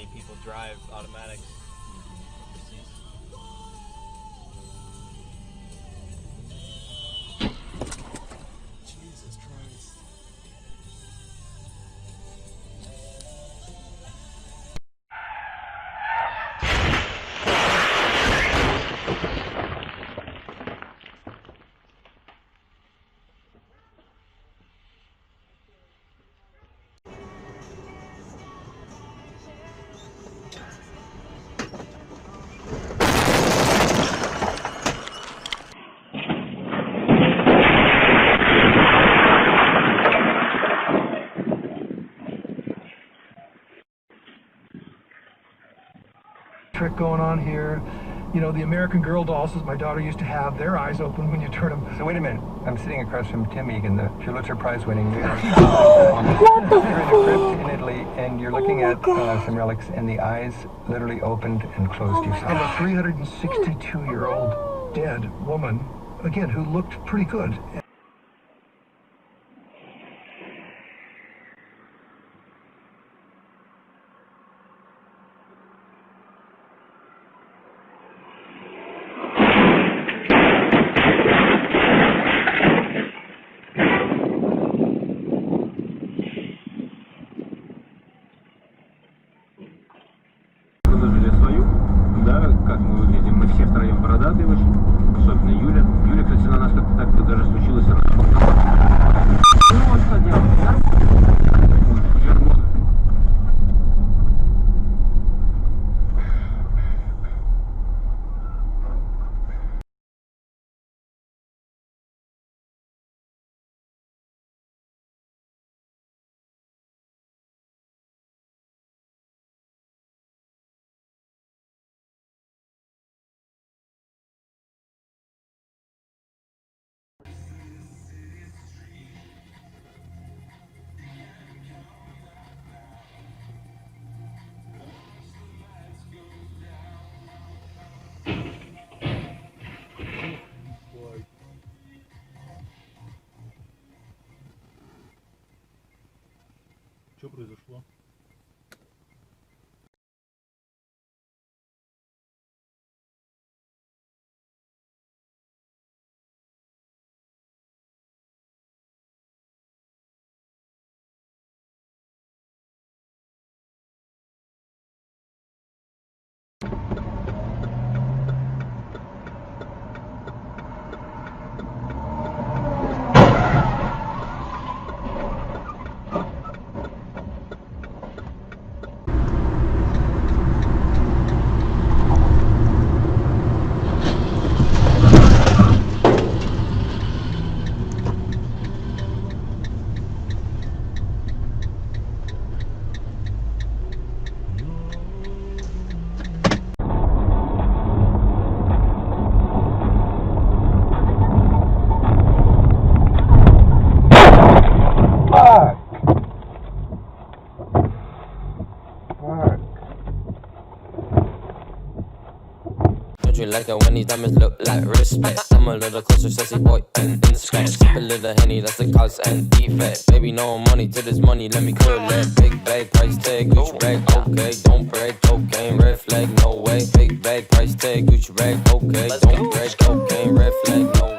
many people drive automatics overseas. Jesus Christ. Trick going on here. You know, the American Girl dolls that my daughter used to have, their eyes open when you turn them. So wait a minute, I'm sitting across from Tim Egan, the Pulitzer Prize winning you're in a crypt in Italy, and you're looking at some relics, and the eyes literally opened and closed. You Of a 362-year-old dead woman, again, who looked pretty good. Свою, да, как мы выглядим, мы все втроем бородатые вышли, особенно Юля. Юля, кстати, на нас как-то так даже случилось сразу. Ну, вот что делать, да? Что произошло? Like it when these diamonds look like respect. I'm a little closer, sexy boy, and inspect. Sip a little Henny, that's the cause and defect. Baby, no money to this money, let me cool it. Big bag, price tag, Gucci bag, okay. Don't break, cocaine, red flag, no way. Big bag, price tag, Gucci bag, okay. Don't break, cocaine, red flag, no way.